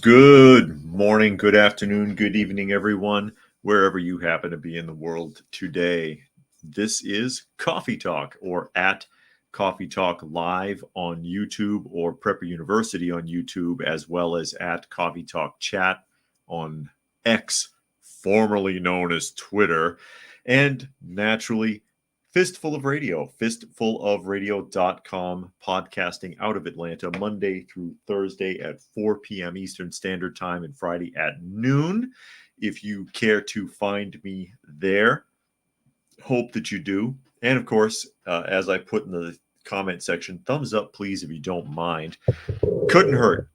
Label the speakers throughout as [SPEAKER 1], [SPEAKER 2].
[SPEAKER 1] Good morning, good afternoon, good evening, everyone, wherever you happen to be in the world today. This is Coffee Talk, or at Coffee Talk Live on YouTube, or Prepper University on YouTube, as well as at Coffee Talk Chat on X, formerly known as Twitter, and naturally Fistful of Radio, fistfulofradio.com, podcasting out of Atlanta Monday through Thursday at 4 p.m. Eastern Standard Time and Friday at noon. If you care to find me there, hope that you do. And of course, as I put in the comment section, thumbs up, please, if you don't mind. Couldn't hurt.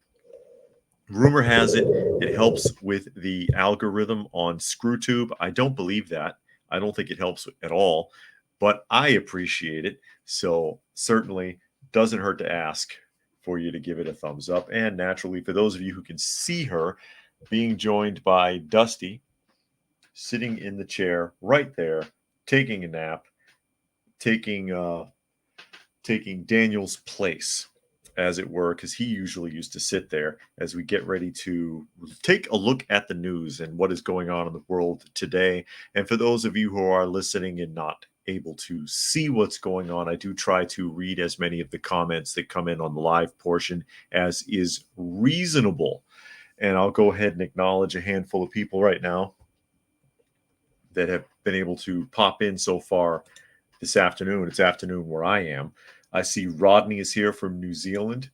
[SPEAKER 1] Rumor has it, it helps with the algorithm on ScrewTube. I don't believe that. I don't think it helps at all, but I appreciate it. So certainly doesn't hurt to ask for you to give it a thumbs up. And naturally, for those of you who can see her, being joined by Dusty, sitting in the chair right there, taking a nap, taking Daniel's place, as it were, because he usually used to sit there as we get ready to take a look at the news and what is going on in the world today. And for those of you who are listening and not able to see what's going on, I do try to read as many of the comments that come in on the live portion as is reasonable. And I'll go ahead and acknowledge a handful of people right now that have been able to pop in so far this afternoon. It's afternoon where I am. I see Rodney is here from New Zealand.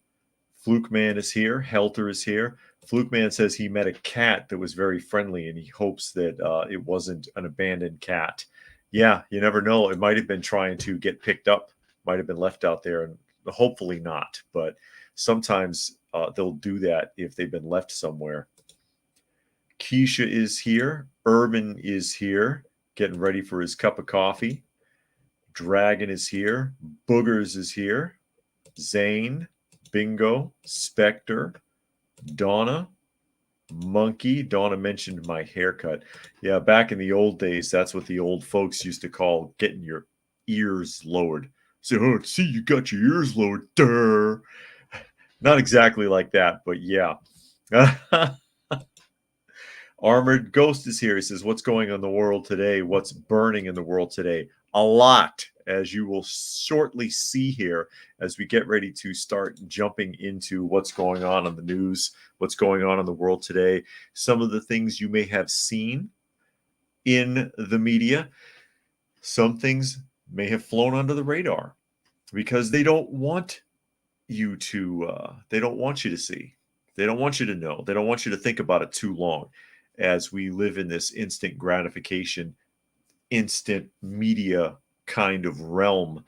[SPEAKER 1] Fluke Man is here. Helter is here. Fluke Man says he met a cat that was very friendly and he hopes that it wasn't an abandoned cat. Yeah, you never know. It might have been trying to get picked up, might have been left out there, and hopefully not. But sometimes they'll do that if they've been left somewhere. Keisha is here. Urban is here, getting ready for his cup of coffee. Dragon is here. Boogers is here. Zane, Bingo, Spectre, Donna, Monkey. Donna mentioned my haircut. Yeah, back in the old days, that's what the old folks used to call getting your ears lowered. Say, oh, see, you got your ears lowered. Durr. Not exactly like that, but yeah. Armored Ghost is here. He says, what's going on in the world today? What's burning in the world today? A lot, as you will shortly see here as we get ready to start jumping into what's going on in the news, what's going on in the world today, some of the things you may have seen in the media. Some things may have flown under the radar because they don't want you to, they don't want you to see. They don't want you to know. They don't want you to think about it too long, as we live in this instant gratification, instant media kind of realm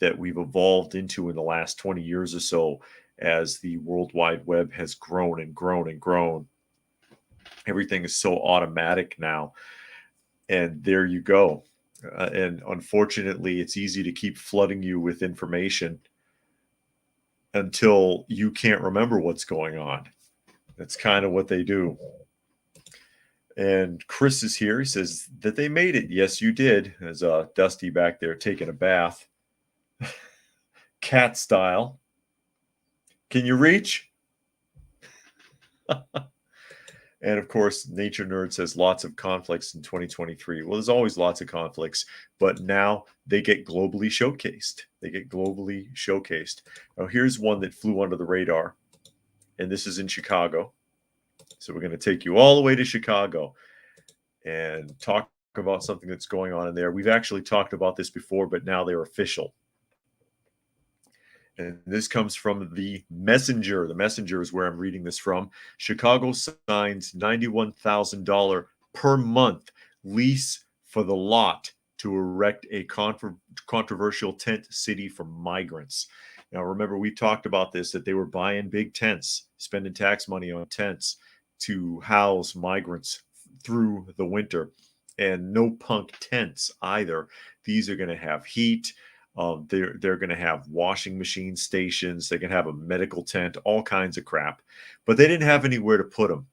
[SPEAKER 1] that we've evolved into in the last 20 years or so, as the World Wide Web has grown and grown and grown. Everything is so automatic now. And there you go. And unfortunately, it's easy to keep flooding you with information until you can't remember what's going on. That's kind of what they do. And Chris is here. He says that they made it. Yes, you did. There's Dusty back there taking a bath. Cat style. Can you reach? And of course, Nature Nerd says lots of conflicts in 2023. Well, there's always lots of conflicts, but now they get globally showcased. Now, here's one that flew under the radar, and this is in Chicago. So we're going to take you all the way to Chicago and talk about something that's going on in there. We've actually talked about this before, but now they're official. And this comes from the Messenger. The Messenger is where I'm reading this from. Chicago signs $91,000 per month lease for the lot to erect a controversial tent city for migrants. Now, remember, we talked about this, that they were buying big tents, spending tax money on tents to house migrants through the winter. And no punk tents either. These are going to have heat. They're going to have washing machine stations. They can have a medical tent, all kinds of crap. But they didn't have anywhere to put them.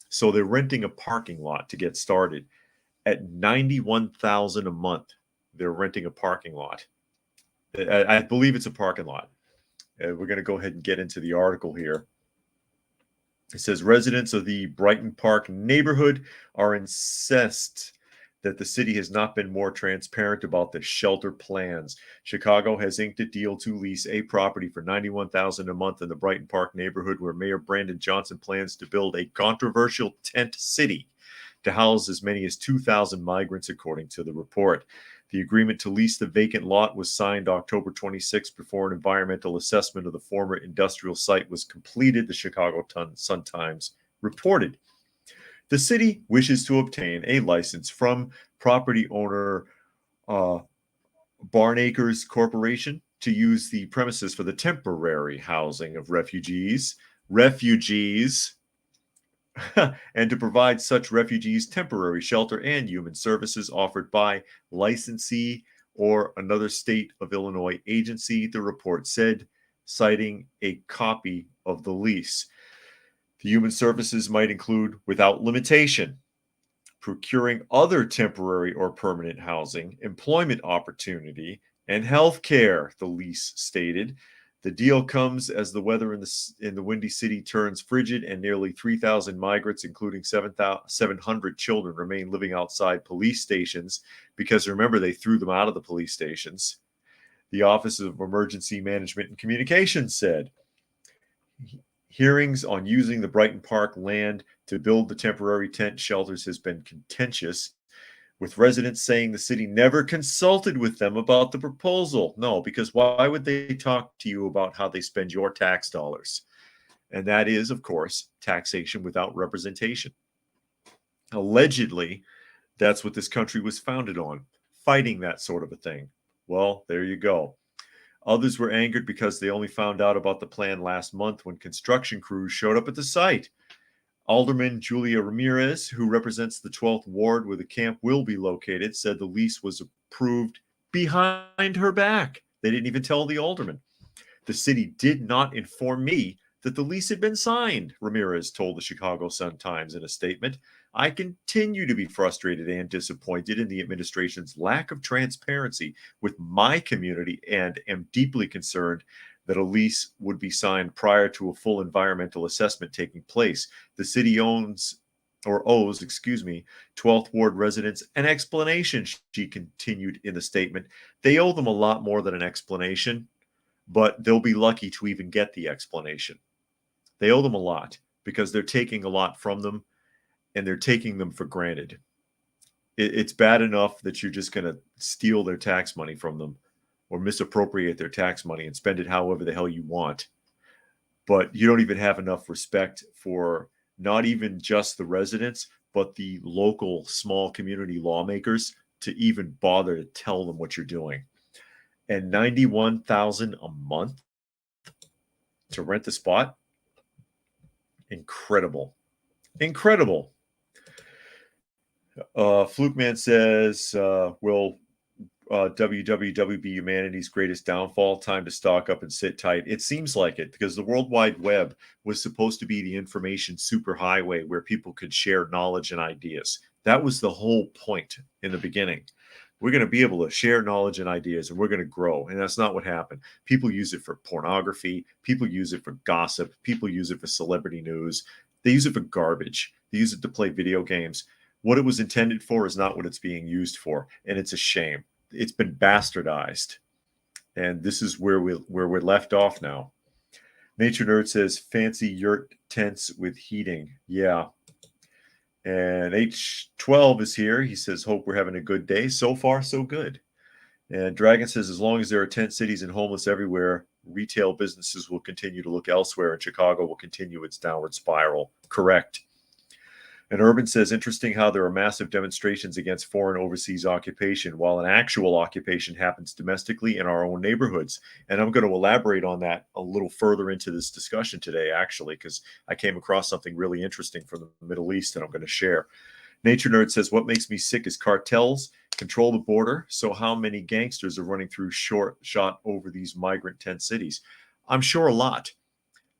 [SPEAKER 1] So they're renting a parking lot to get started. At $91,000 a month, they're renting a parking lot. I believe it's a parking lot. We're going to go ahead and get into the article here. It says residents of the Brighton Park neighborhood are incensed that the city has not been more transparent about the shelter plans. Chicago has inked a deal to lease a property for $91,000 a month in the Brighton Park neighborhood, where Mayor Brandon Johnson plans to build a controversial tent city to house as many as 2,000 migrants, according to the report. The agreement to lease the vacant lot was signed October 26 before an environmental assessment of the former industrial site was completed, the Chicago Sun-Times reported. The city wishes to obtain a license from property owner Barnacres Corporation to use the premises for the temporary housing of refugees, and to provide such refugees temporary shelter and human services offered by licensee or another state of Illinois agency, the report said, citing a copy of the lease. The human services might include, without limitation, procuring other temporary or permanent housing, employment opportunity, and health care, the lease stated. The deal comes as the weather in the Windy City turns frigid and nearly 3,000 migrants, including 700 children, remain living outside police stations because, remember, they threw them out of the police stations. The Office of Emergency Management and Communications said. Hearings on using the Brighton Park land to build the temporary tent shelters has been contentious, with residents saying the city never consulted with them about the proposal. No, because why would they talk to you about how they spend your tax dollars? And that is, of course, taxation without representation. Allegedly, that's what this country was founded on, fighting that sort of a thing. Well, there you go. Others were angered because they only found out about the plan last month when construction crews showed up at the site. Alderman Julia Ramirez, who represents the 12th Ward where the camp will be located, said the lease was approved behind her back. They didn't even tell the alderman. The city did not inform me that the lease had been signed, Ramirez told the Chicago Sun-Times in a statement. I continue to be frustrated and disappointed in the administration's lack of transparency with my community and am deeply concerned that a lease would be signed prior to a full environmental assessment taking place. The city owes 12th Ward residents an explanation, she continued in the statement. They owe them a lot more than an explanation, but they'll be lucky to even get the explanation. They owe them a lot because they're taking a lot from them and they're taking them for granted. It's bad enough that you're just going to steal their tax money from them or misappropriate their tax money and spend it however the hell you want. But you don't even have enough respect for not even just the residents, but the local small community lawmakers to even bother to tell them what you're doing. And $91,000 a month to rent the spot? Incredible. Fluke Man says, will WWW be humanity's greatest downfall? Time to stock up and sit tight. It seems like it, because the World Wide Web was supposed to be the information superhighway where people could share knowledge and ideas. That was the whole point in the beginning. We're going to be able to share knowledge and ideas, and we're going to grow. And that's not what happened. People use it for pornography. People use it for gossip. People use it for celebrity news. They use it for garbage. They use it to play video games. What it was intended for is not what it's being used for, and it's a shame. It's been bastardized, and this is where we're left off now. Nature Nerd says fancy yurt tents with heating. Yeah. And H12 is here. He says, hope we're having a good day. So far, so good. And Dragon says, as long as there are tent cities and homeless everywhere, retail businesses will continue to look elsewhere, and Chicago will continue its downward spiral. Correct. And Urban says, interesting how there are massive demonstrations against foreign overseas occupation while an actual occupation happens domestically in our own neighborhoods. And I'm going to elaborate on that a little further into this discussion today, actually, because I came across something really interesting from the Middle East that I'm going to share. Nature Nerd says, what makes me sick is cartels control the border. So how many gangsters are running through shot over these migrant tent cities? I'm sure a lot.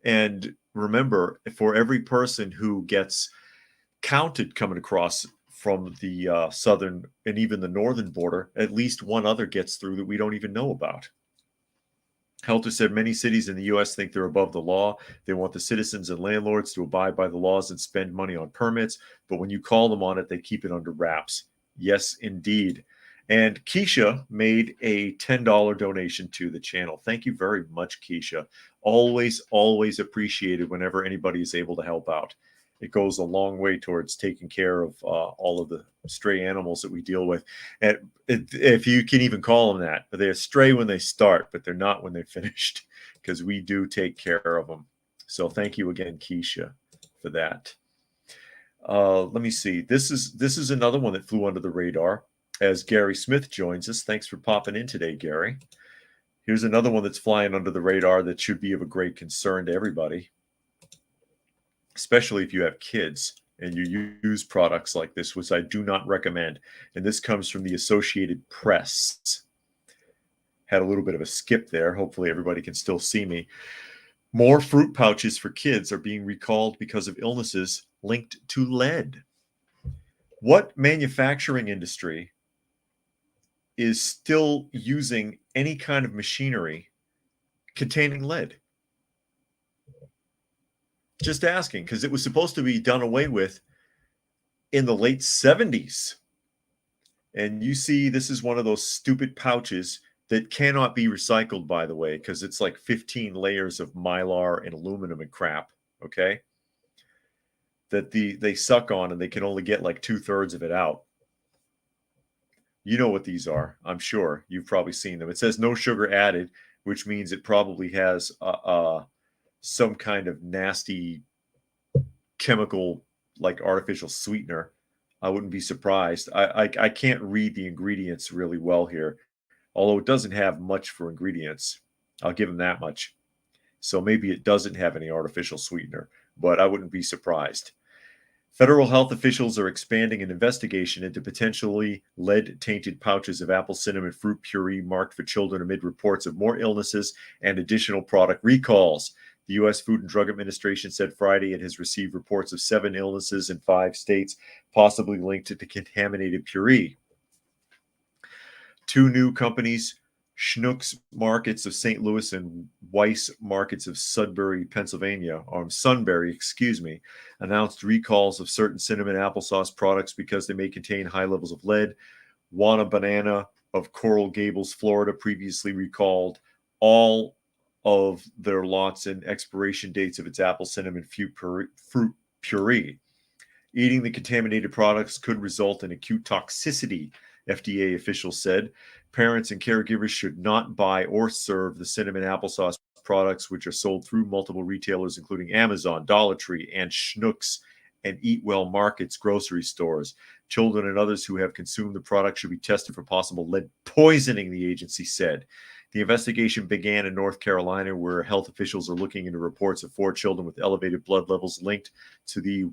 [SPEAKER 1] And remember, for every person who gets counted coming across from the southern and even the northern border, at least one other gets through that we don't even know about. Helter said many cities in the U.S. think they're above the law. They want the citizens and landlords to abide by the laws and spend money on permits. But when you call them on it, they keep it under wraps. Yes, indeed. And Keisha made a $10 donation to the channel. Thank you very much, Keisha. Always, always appreciated whenever anybody is able to help out. It goes a long way towards taking care of all of the stray animals that we deal with. And if you can even call them that, they're stray when they start, but they're not when they're finished, because we do take care of them. So thank you again, Keisha, for that. Let me see. This is another one that flew under the radar as Gary Smith joins us. Thanks for popping in today, Gary. Here's another one that's flying under the radar that should be of a great concern to everybody, especially if you have kids and you use products like this, which I do not recommend. And this comes from the Associated Press. Had a little bit of a skip there. Hopefully everybody can still see me. More fruit pouches for kids are being recalled because of illnesses linked to lead. What manufacturing industry is still using any kind of machinery containing lead? Just asking, because it was supposed to be done away with in the late 70s. And you see, this is one of those stupid pouches that cannot be recycled, by the way, because it's like 15 layers of mylar and aluminum and crap, okay? That they suck on and they can only get like 2/3 of it out. You know what these are, I'm sure. You've probably seen them. It says no sugar added, which means it probably has some kind of nasty chemical, like artificial sweetener. I wouldn't be surprised. I can't read the ingredients really well here, although it doesn't have much for ingredients. I'll give them that much. So maybe it doesn't have any artificial sweetener, but I wouldn't be surprised. Federal health officials are expanding an investigation into potentially lead-tainted pouches of apple cinnamon fruit puree marked for children amid reports of more illnesses and additional product recalls. The U.S. Food and Drug Administration said Friday it has received reports of 7 illnesses in 5 states, possibly linked to the contaminated puree. 2 new companies, Schnucks Markets of St. Louis and Weiss Markets of Sunbury, Pennsylvania, announced recalls of certain cinnamon applesauce products because they may contain high levels of lead. Wana Banana of Coral Gables, Florida, previously recalled all of their lots and expiration dates of its apple cinnamon fruit puree. Eating the contaminated products could result in acute toxicity, FDA officials said. Parents and caregivers should not buy or serve the cinnamon applesauce products, which are sold through multiple retailers, including Amazon, Dollar Tree, and Schnucks and Eat Well Markets grocery stores. Children and others who have consumed the product should be tested for possible lead poisoning, the agency said. The investigation began in North Carolina, where health officials are looking into reports of 4 children with elevated blood levels linked to the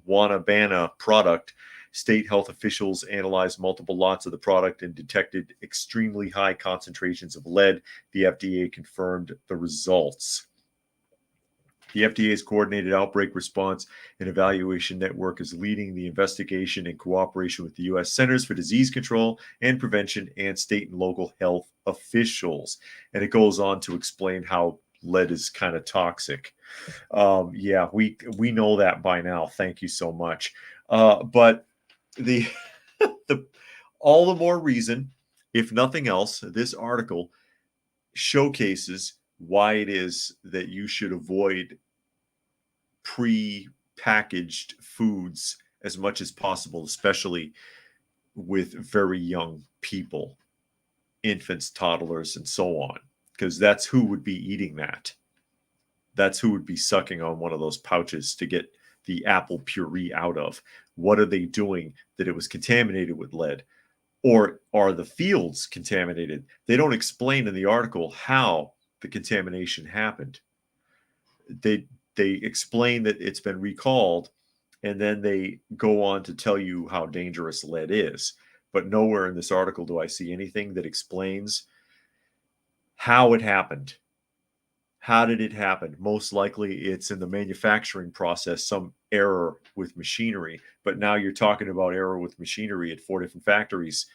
[SPEAKER 1] Wanabana product. State health officials analyzed multiple lots of the product and detected extremely high concentrations of lead. The FDA confirmed the results. The FDA's Coordinated Outbreak Response and Evaluation Network is leading the investigation in cooperation with the U.S. Centers for Disease Control and Prevention and state and local health officials. And it goes on to explain how lead is kind of toxic. Yeah, we know that by now. Thank you so much. But the all the more reason, if nothing else, this article showcases why it is that you should avoid pre-packaged foods as much as possible, especially with very young people, infants, toddlers, and so on, because that's who would be eating that. That's who would be sucking on one of those pouches to get the apple puree out of. What are they doing that it was contaminated with lead? Or are the fields contaminated? They don't explain in the article how the contamination happened. They explain that it's been recalled, and then they go on to tell you how dangerous lead is. But nowhere in this article do I see anything that explains how it happened. How did it happen? Most likely it's in the manufacturing process, some error with machinery. But now you're talking about error with machinery at 4 different factories.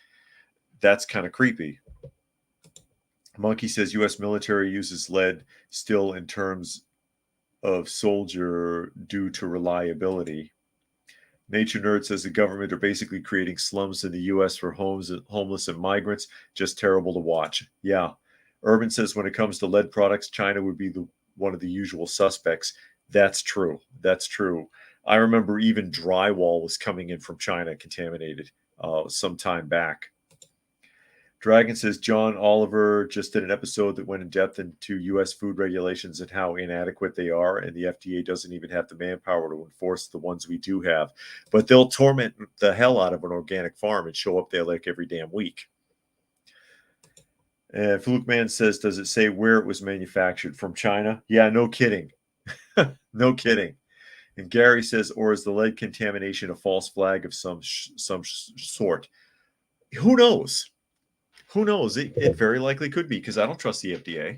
[SPEAKER 1] That's kind of creepy. Monkey says U.S. military uses lead still in terms of soldier due to reliability. Nature Nerd says the government are basically creating slums in the U.S. for homeless and migrants. Just terrible to watch. Yeah. Urban says when it comes to lead products, China would be one of the usual suspects. That's true. That's true. I remember even drywall was coming in from China contaminated some time back. Dragon says John Oliver just did an episode that went in depth into U.S. food regulations and how inadequate they are, and the FDA doesn't even have the manpower to enforce the ones we do have. But they'll torment the hell out of an organic farm and show up there like every damn week. And Fluke Man says, does it say where it was manufactured? From China? Yeah, no kidding. No kidding. And Gary says, or is the lead contamination a false flag of some sort? Who knows? Who knows? It very likely could be because I don't trust the FDA.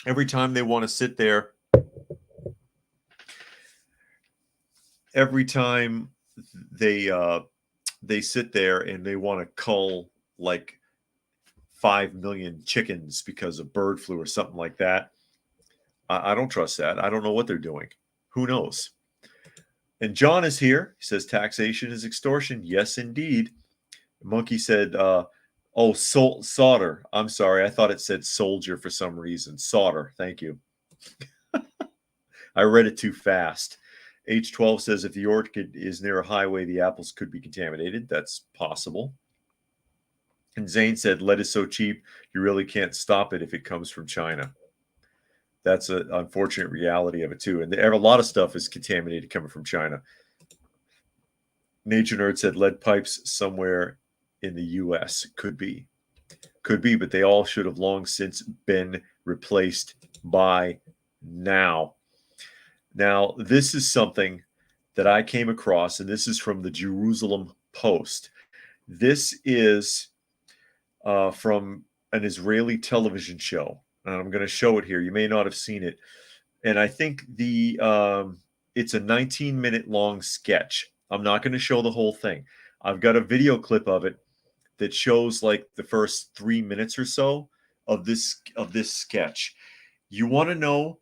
[SPEAKER 1] Every time they want to sit there, every time they sit there and they want to cull like 5 million chickens because of bird flu or something like that, I don't trust that. I don't know what they're doing. Who knows? And John is here. He says taxation is extortion. Yes, indeed. Monkey said, solder. I'm sorry. I thought it said soldier for some reason. Solder. Thank you. I read it too fast. H12 says if the orchid is near a highway, the apples could be contaminated. That's possible. And Zane said lead is so cheap, you really can't stop it if it comes from China. That's an unfortunate reality of it, too. And a lot of stuff is contaminated coming from China. Nature Nerd said lead pipes somewhere in the U.S. Could be, but they all should have long since been replaced by now. Now, this is something that I came across, and this is from the Jerusalem Post. This is from an Israeli television show. And I'm going to show it here. You may not have seen it. And I think it's a 19-minute long sketch. I'm not going to show the whole thing. I've got a video clip of it that shows like the first 3 minutes or so of this sketch. You want to know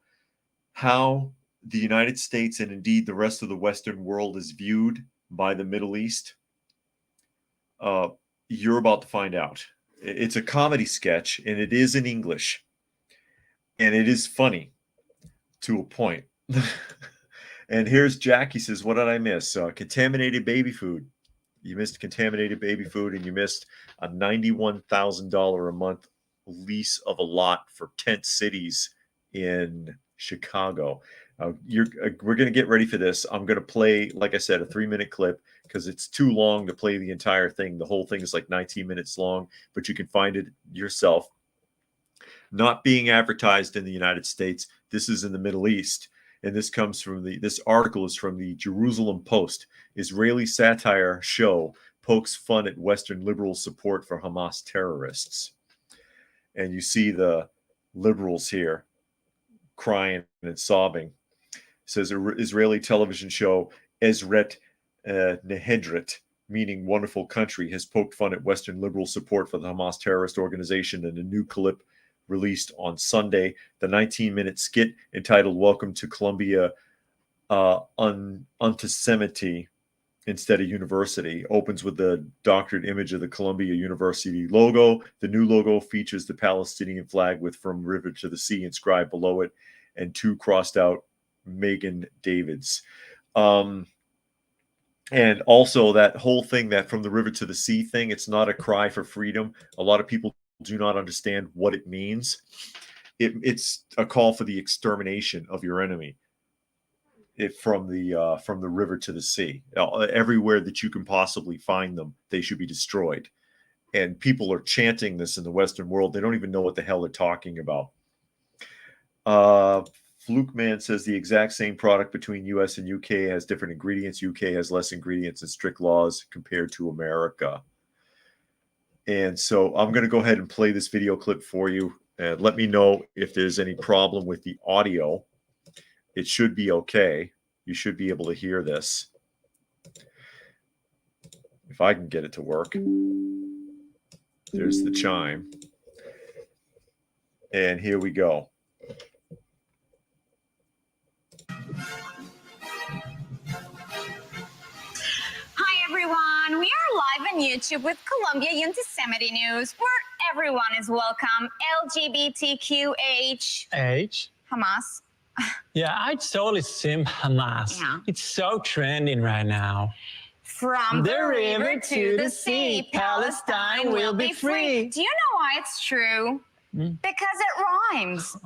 [SPEAKER 1] how the United States and indeed the rest of the Western world is viewed by the Middle East? You're about to find out. It's a comedy sketch, and it is in English. And it is funny to a point. And here's Jack. He says, what did I miss? Contaminated baby food. You missed contaminated baby food, and you missed a $91,000 a month lease of a lot for tent cities in Chicago. We're going to get ready for this. I'm going to play, like I said, a 3-minute clip because it's too long to play the entire thing. The whole thing is like 19 minutes long, but you can find it yourself. Not being advertised in the United States. This is in the Middle East. And this comes from this article is from the Jerusalem Post. Israeli satire show pokes fun at Western liberal support for Hamas terrorists. And you see the liberals here crying and sobbing. It says Israeli television show Ezret Nehedret, meaning wonderful country, has poked fun at Western liberal support for the Hamas terrorist organization in a new clip released on Sunday. The 19-minute skit entitled Welcome to Columbia Antisemity instead of University opens with the doctored image of the Columbia University logo. The new logo features the Palestinian flag with From River to the Sea inscribed below it and 2 crossed out Megan Davids. And also that whole thing, that From the River to the Sea thing, it's not a cry for freedom. A lot of people do not understand what it means. It's a call for the extermination of your enemy. From the river to the sea, everywhere that you can possibly find them, they should be destroyed. And people are chanting this in the Western world. They don't even know what the hell they're talking about. Fluke Man says the exact same product between US and UK has different ingredients. UK has less ingredients and strict laws compared to America. And so I'm going to go ahead and play this video clip for you. And let me know if there's any problem with the audio. It should be okay. You should be able to hear this. If I can get it to work. There's the chime. And here we go.
[SPEAKER 2] Hi, everyone. We are live on YouTube with Colombia Anti-Semitic News, where everyone is welcome. LGBTQH. Hamas.
[SPEAKER 3] Yeah, I totally sim Hamas.
[SPEAKER 2] Yeah.
[SPEAKER 3] It's so trending right now.
[SPEAKER 2] From the river to the sea, Palestine will be free. Do you know why it's true? Because it rhymes.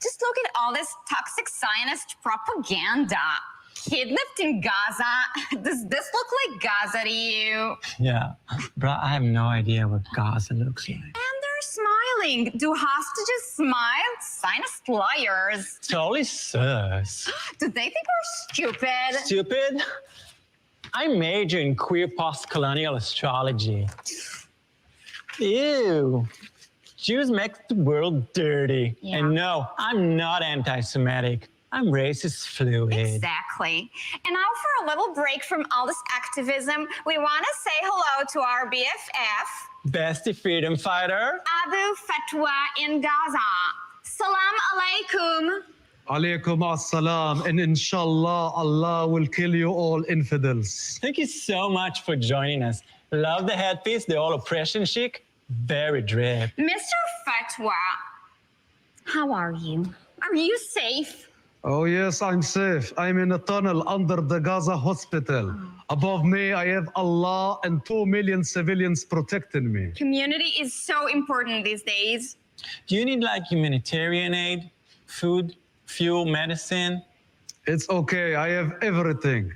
[SPEAKER 2] Just look at all this toxic Zionist propaganda. Kidnapped in Gaza. Does this look like Gaza to you?
[SPEAKER 3] Yeah, bro, I have no idea what Gaza looks like.
[SPEAKER 2] And they're smiling. Do hostages smile? Zionist liars.
[SPEAKER 3] Totally sus.
[SPEAKER 2] Do they think we're stupid?
[SPEAKER 3] Stupid? I major in queer post-colonial astrology. Ew. Jews make the world dirty.
[SPEAKER 2] Yeah.
[SPEAKER 3] And no, I'm not anti-Semitic. I'm racist fluid.
[SPEAKER 2] Exactly. And now for a little break from all this activism, we want to say hello to our BFF,
[SPEAKER 3] Bestie freedom fighter.
[SPEAKER 2] Abu Fatwa in Gaza. Salam alaikum.
[SPEAKER 4] Alaikum assalam, and inshallah, Allah will kill you all infidels.
[SPEAKER 3] Thank you so much for joining us. Love the headpiece, the all oppression chic. Very drip.
[SPEAKER 2] Mr. Fatwa, how are you? Are you safe?
[SPEAKER 4] Oh yes, I'm safe. I'm in a tunnel under the Gaza hospital. Above me, I have Allah and 2 million civilians protecting me.
[SPEAKER 2] Community is so important these days.
[SPEAKER 3] Do you need like humanitarian aid, food, fuel, medicine?
[SPEAKER 4] It's okay, I have everything.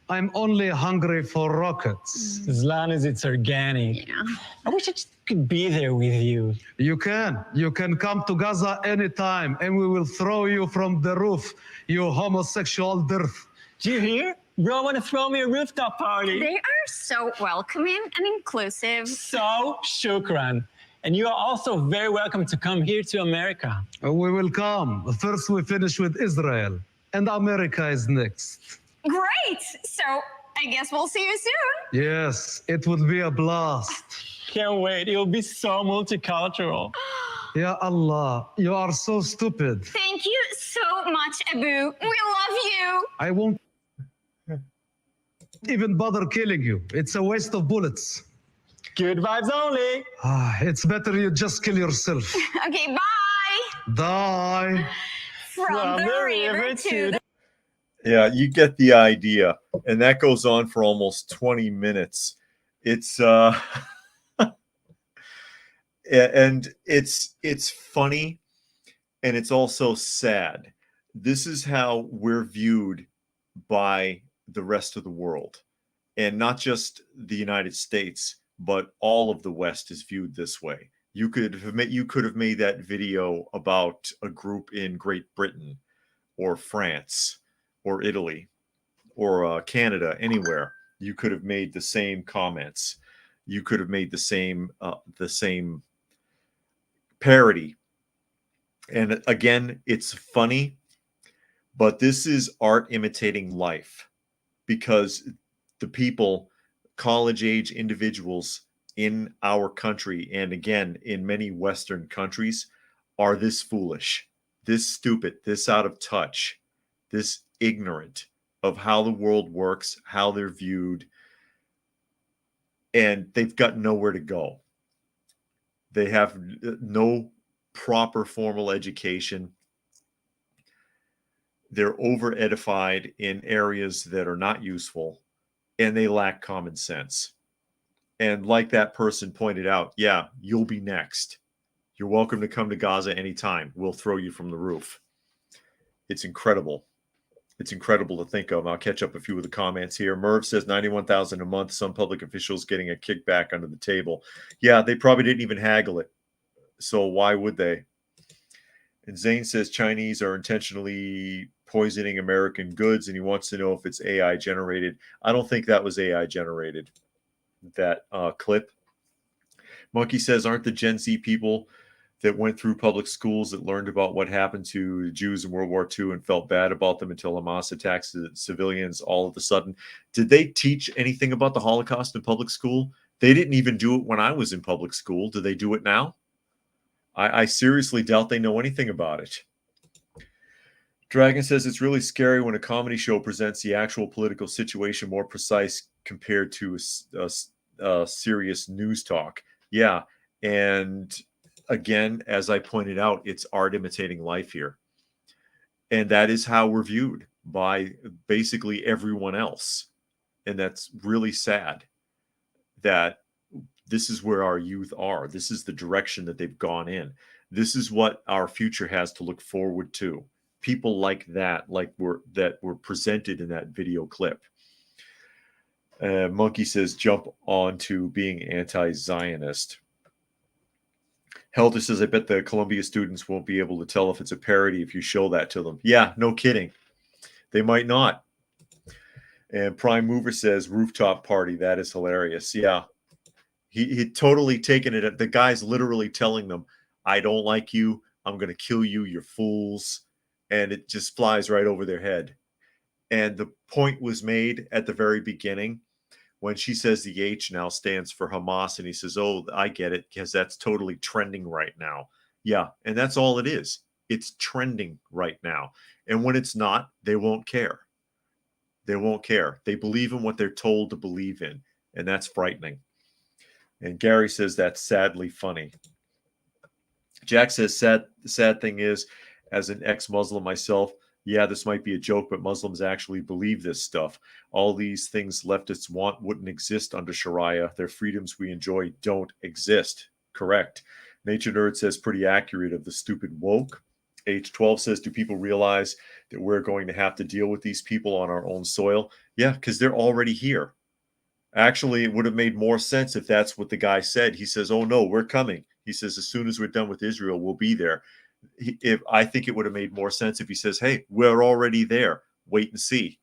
[SPEAKER 4] I'm only hungry for rockets.
[SPEAKER 3] As long as it's organic.
[SPEAKER 2] Yeah.
[SPEAKER 3] I wish I just could be there with you.
[SPEAKER 4] You can come to Gaza anytime and we will throw you from the roof, you homosexual dirt.
[SPEAKER 3] Do you hear? Bro, want to throw me a rooftop party?
[SPEAKER 2] They are so welcoming and inclusive.
[SPEAKER 3] So shukran. And you are also very welcome to come here to America.
[SPEAKER 4] We will come. First we finish with Israel and America is next.
[SPEAKER 2] Great. So I guess we'll see you soon.
[SPEAKER 4] Yes, it would be a blast.
[SPEAKER 3] Can't wait. It'll be so multicultural.
[SPEAKER 4] Ya Allah, you are so stupid.
[SPEAKER 2] Thank you so much, Abu. We love you.
[SPEAKER 4] I won't even bother killing you. It's a waste of bullets.
[SPEAKER 3] Good vibes only.
[SPEAKER 4] It's better you just kill yourself.
[SPEAKER 2] Okay, bye.
[SPEAKER 4] Die.
[SPEAKER 2] From the river to the...
[SPEAKER 1] Yeah, you get the idea. And that goes on for almost 20 minutes. It's and it's funny and it's also sad. This is how we're viewed by the rest of the world. And not just the United States, but all of the West is viewed this way. You could have made that video about a group in Great Britain or France or Italy or Canada, anywhere. You could have made the same comments. You could have made the same parody. And again, it's funny, but this is art imitating life, because the people, college-age individuals in our country, and again, in many Western countries, are this foolish, this stupid, this out of touch, this ignorant of how the world works, how they're viewed, and they've got nowhere to go. They have no proper formal education. They're over-edified in areas that are not useful, and they lack common sense. And like that person pointed out, yeah, you'll be next. You're welcome to come to Gaza anytime. We'll throw you from the roof. It's incredible. It's incredible to think of. I'll catch up a few of the comments here. Merv says $91,000 a month. Some public officials getting a kickback under the table. Yeah, they probably didn't even haggle it. So why would they? And Zane says Chinese are intentionally poisoning American goods, and he wants to know if it's AI generated. I don't think that was AI generated, that clip. Monkey says, aren't the Gen Z people that went through public schools that learned about what happened to Jews in World War II and felt bad about them until Hamas attacks the civilians all of a sudden? Did they teach anything about the Holocaust in public school? They didn't even do it when I was in public school. Do they do it now? I seriously doubt they know anything about it. Dragon says it's really scary when a comedy show presents the actual political situation more precise compared to a serious news talk. Yeah. And again, as I pointed out, it's art imitating life here. And that is how we're viewed by basically everyone else. And that's really sad that this is where our youth are. This is the direction that they've gone in. This is what our future has to look forward to. People like that, that were presented in that video clip. Monkey says, jump on to being anti-Zionist. Helter says, I bet the Columbia students won't be able to tell if it's a parody if you show that to them. Yeah, no kidding. They might not. And Prime Mover says, rooftop party. That is hilarious. Yeah. He totally taken it. The guy's literally telling them, I don't like you. I'm going to kill you. You're fools. And it just flies right over their head. And the point was made at the very beginning when she says the H now stands for Hamas. And he says, oh, I get it, because that's totally trending right now. Yeah. And that's all it is. It's trending right now. And when it's not, they won't care. They won't care. They believe in what they're told to believe in. And that's frightening. And Gary says that's sadly funny. Jack says, the sad thing is, as an ex-Muslim myself, yeah, this might be a joke, but Muslims actually believe this stuff. All these things leftists want wouldn't exist under Sharia. Their freedoms we enjoy don't exist. Correct. Nature Nerd says pretty accurate of the stupid woke. H12 says, do people realize that we're going to have to deal with these people on our own soil? Yeah, because they're already here. Actually, it would have made more sense if that's what the guy said. He says, oh, no, we're coming. He says, as soon as we're done with Israel, we'll be there. I think it would have made more sense if he says, hey, we're already there. Wait and see.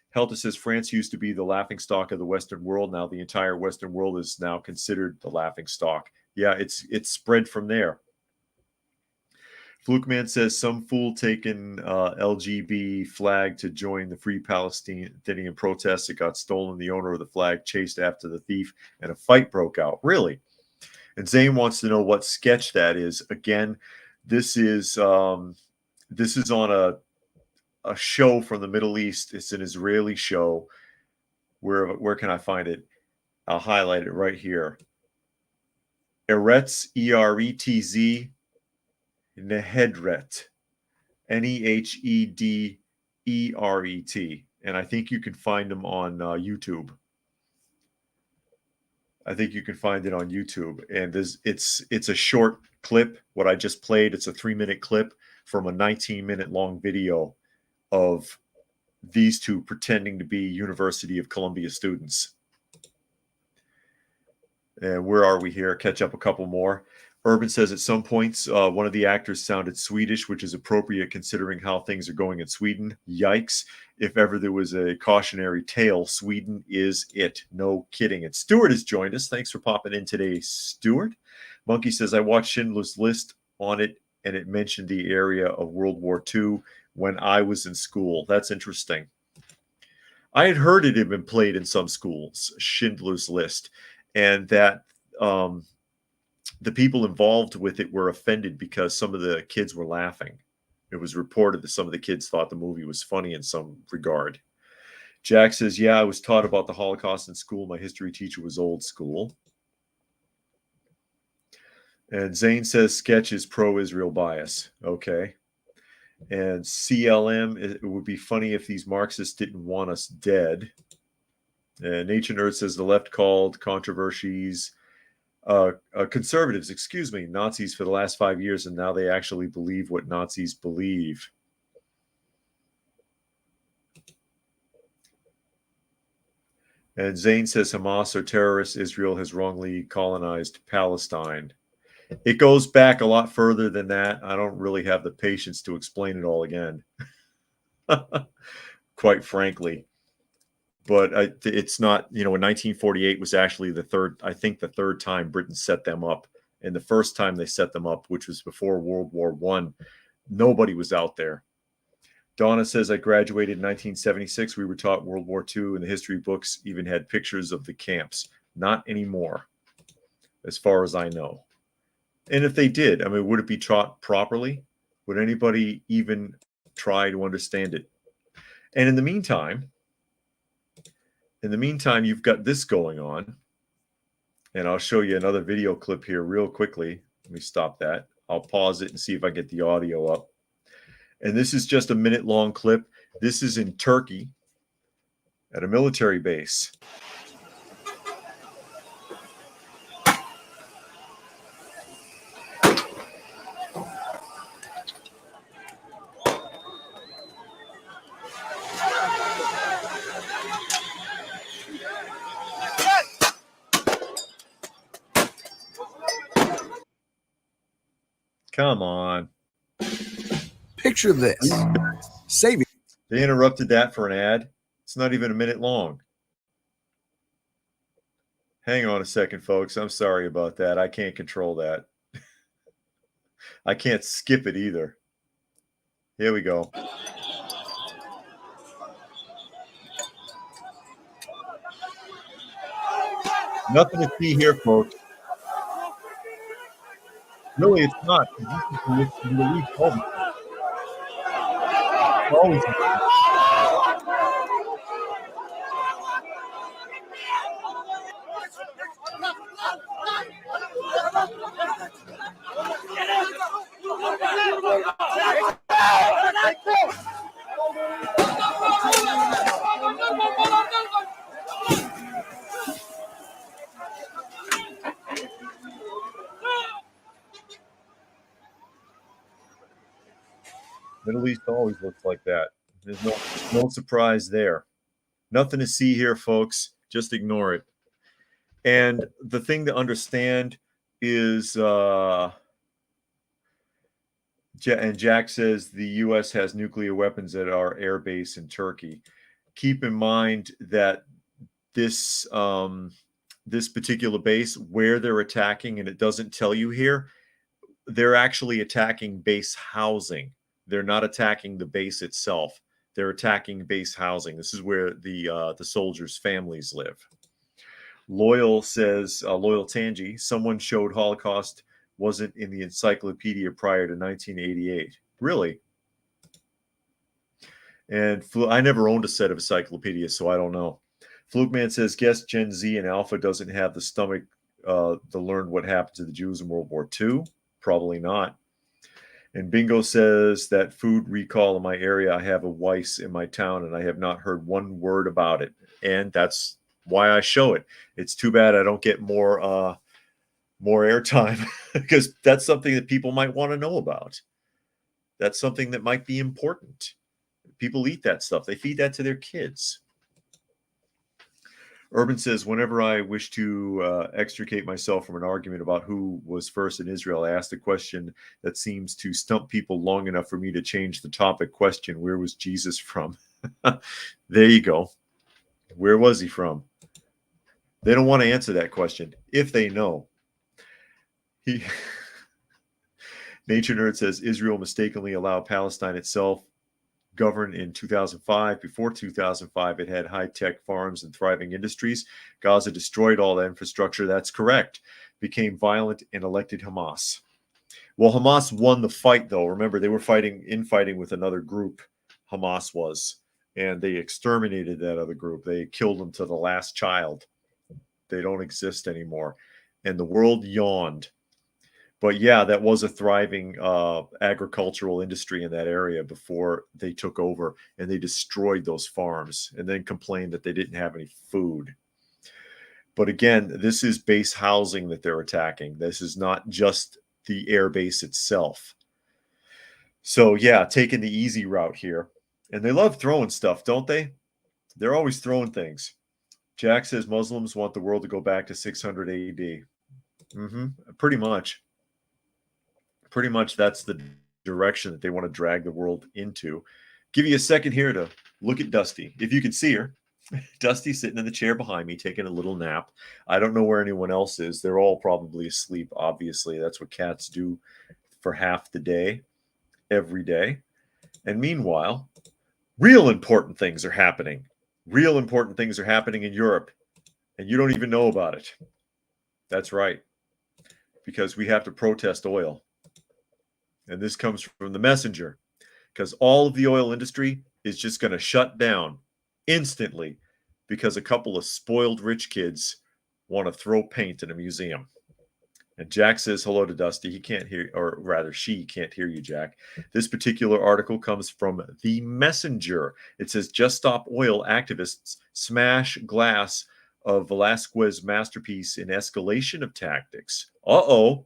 [SPEAKER 1] Helter says, France used to be the laughingstock of the Western world. Now the entire Western world is now considered the laughingstock. Yeah, it's spread from there. Flukeman says, some fool taken LGB flag to join the Free Palestinian protests. It got stolen. The owner of the flag chased after the thief, and a fight broke out. Really? And Zane wants to know what sketch that is. Again, this is on a show from the Middle East. It's an Israeli show. Where can I find it? I'll highlight it right here. Eretz, Eretz, Nehedret, Nehederet. And I think you can find them on YouTube. I think you can find it on YouTube. And it's a short clip. What I just played, it's a 3-minute clip from a 19-minute long video of these two pretending to be University of Columbia students. And where are we here? Catch up a couple more. Urban says at some points, one of the actors sounded Swedish, which is appropriate considering how things are going in Sweden. Yikes. If ever there was a cautionary tale, Sweden is it. No kidding. And Stuart has joined us. Thanks for popping in today, Stuart. Monkey says, I watched Schindler's List on it, and it mentioned the area of World War II when I was in school. That's interesting. I had heard it had been played in some schools, Schindler's List, and that the people involved with it were offended because some of the kids were laughing. It was reported that some of the kids thought the movie was funny in some regard. Jack says, yeah, I was taught about the Holocaust in school. My history teacher was old school. And Zane says, sketch is pro-Israel bias. Okay. And CLM, it would be funny if these Marxists didn't want us dead. And Nature Nerd says, the left called controversies conservatives, Nazis for the last 5 years, and now they actually believe what Nazis believe. And Zane says Hamas are terrorists. Israel has wrongly colonized Palestine. It goes back a lot further than that. I don't really have the patience to explain it all again, quite frankly. But it's not, in 1948 was actually the third time Britain set them up. And the first time they set them up, which was before World War I, nobody was out there. Donna says, I graduated in 1976. We were taught World War II, and the history books even had pictures of the camps. Not anymore, as far as I know. And if they did, I mean, would it be taught properly? Would anybody even try to understand it? And in the meantime, you've got this going on. And I'll show you another video clip here real quickly. Let me stop that. I'll pause it and see if I get the audio up. And this is just a minute-long clip. This is in Turkey at a military base. Come on.
[SPEAKER 5] Picture this. Saving.
[SPEAKER 1] They interrupted that for an ad. It's not even a minute long. Hang on a second, folks. I'm sorry about that. I can't control that. I can't skip it either. Here we go. Nothing to see here, folks. Really, it's not. This is the Middle East always. Middle East always looks like that. There's no surprise there. Nothing to see here, folks. Just ignore it. And the thing to understand is, and Jack says the U.S. has nuclear weapons at our air base in Turkey. Keep in mind that this this particular base, where they're attacking, and it doesn't tell you here, they're actually attacking base housing. They're not attacking the base itself. They're attacking base housing. This is where the soldiers' families live. Loyal says, Loyal Tangi, someone showed Holocaust wasn't in the encyclopedia prior to 1988. Really? And I never owned a set of encyclopedias, so I don't know. Flukeman says, guess Gen Z and Alpha doesn't have the stomach to learn what happened to the Jews in World War II. Probably not. And Bingo says that food recall in my area, I have a Weiss in my town, and I have not heard one word about it. And that's why I show it. It's too bad I don't get more airtime because that's something that people might want to know about. That's something that might be important. People eat that stuff. They feed that to their kids. Urban says, whenever I wish to extricate myself from an argument about who was first in Israel, I asked a question that seems to stump people long enough for me to change the topic. Question, where was Jesus from? There you go. Where was he from? They don't want to answer that question if they know. Nature Nerd says, Israel mistakenly allowed Palestine itself governed in 2005. Before 2005, it had high-tech farms and thriving industries. Gaza destroyed all that infrastructure. That's correct. Became violent and elected Hamas. Well, Hamas won the fight, though. Remember, they were infighting with another group, Hamas was, and they exterminated that other group. They killed them to the last child. They don't exist anymore. And the world yawned. But yeah, that was a thriving agricultural industry in that area before they took over, and they destroyed those farms and then complained that they didn't have any food. But again, this is base housing that they're attacking. This is not just the air base itself. So yeah, taking the easy route here. And they love throwing stuff, don't they? They're always throwing things. Jack says Muslims want the world to go back to 600 AD. Pretty much. Pretty much that's the direction that they want to drag the world into. Give you a second here to look at Dusty. If you can see her, Dusty's sitting in the chair behind me taking a little nap. I don't know where anyone else is. They're all probably asleep, obviously. That's what cats do for half the day, every day. And meanwhile, real important things are happening. Real important things are happening in Europe. And you don't even know about it. That's right. Because we have to protest oil. And this comes from the messenger. Because all of the oil industry is just going to shut down instantly because a couple of spoiled rich kids want to throw paint in a museum. And Jack says hello to Dusty. He can't hear, or rather, she can't hear you, Jack. This particular article comes from The Messenger. It says, Just Stop Oil activists smash glass of Velasquez masterpiece in escalation of tactics. Uh-oh.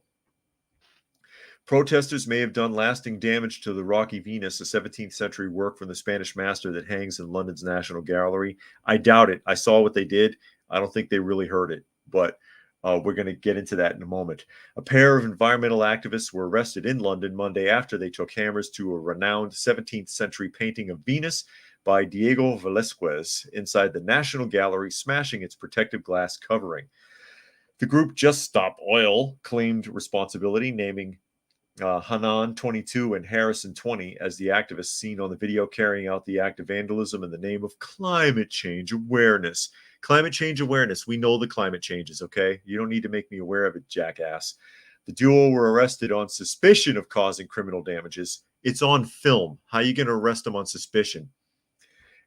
[SPEAKER 1] Protesters may have done lasting damage to the Rocky Venus, a 17th century work from the Spanish master that hangs in London's National Gallery. I doubt it. I saw what they did. I don't think they really hurt it, but we're going to get into that in a moment. A pair of environmental activists were arrested in London Monday after they took hammers to a renowned 17th century painting of Venus by Diego Velázquez inside the National Gallery, smashing its protective glass covering. The group Just Stop Oil claimed responsibility, naming Hanan 22 and Harrison 20 as the activists seen on the video carrying out the act of vandalism in the name of climate change awareness. Climate change awareness. We know the climate changes, okay? You don't need to make me aware of it, jackass. The duo were arrested on suspicion of causing criminal damages. It's on film. How are you going to arrest them on suspicion?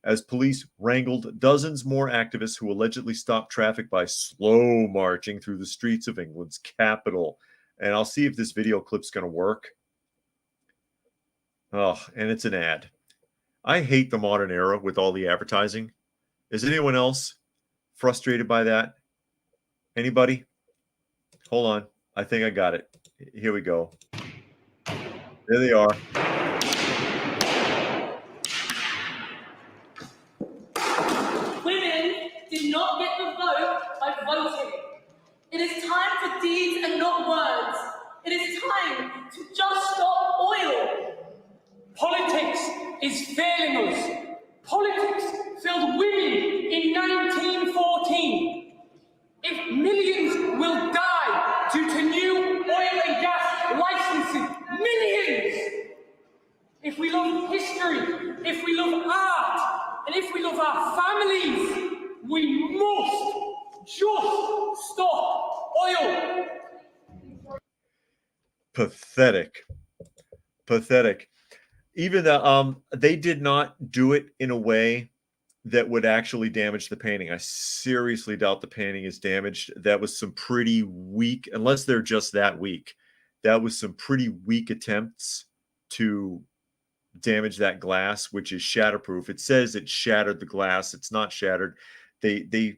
[SPEAKER 1] As police wrangled dozens more activists who allegedly stopped traffic by slow marching through the streets of England's capital. And I'll see if this video clip's going to work. Oh, and it's an ad. I hate the modern era with all the advertising. Is anyone else frustrated by that? Anybody? Hold on. I think I got it. Here we go. There they are.
[SPEAKER 6] Women did not get the vote by voting. It is time for deeds and not words. It is time to just stop oil.
[SPEAKER 7] Politics is failing us. Politics failed women in 1914. If millions will die due to new oil and gas licenses, millions! If we love history, if we love art, and if we love our families, we must just stop oil.
[SPEAKER 1] Pathetic. Pathetic. Even they did not do it in a way that would actually damage the painting. I seriously doubt the painting is damaged. That was some pretty weak, unless they're just that weak. That was some pretty weak attempts to damage that glass, which is shatterproof. It says it shattered the glass. It's not shattered. They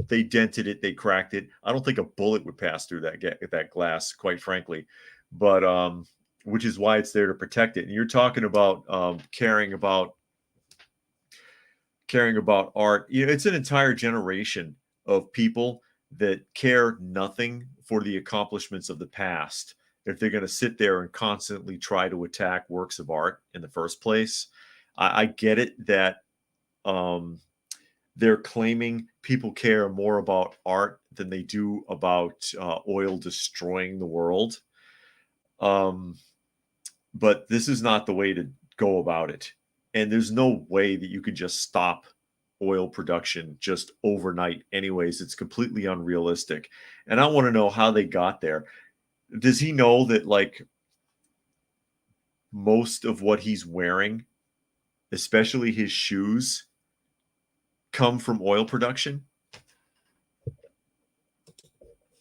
[SPEAKER 1] dented it. They cracked it. I don't think a bullet would pass through that glass, quite frankly. But which is why it's there to protect it. And you're talking about caring about art. You know, it's an entire generation of people that care nothing for the accomplishments of the past if they're going to sit there and constantly try to attack works of art in the first place. I get it that they're claiming people care more about art than they do about oil destroying the world. But this is not the way to go about it. And there's no way that you could just stop oil production just overnight. Anyways, it's completely unrealistic. And I want to know how they got there. Does he know that, like, most of what he's wearing, especially his shoes, come from oil production?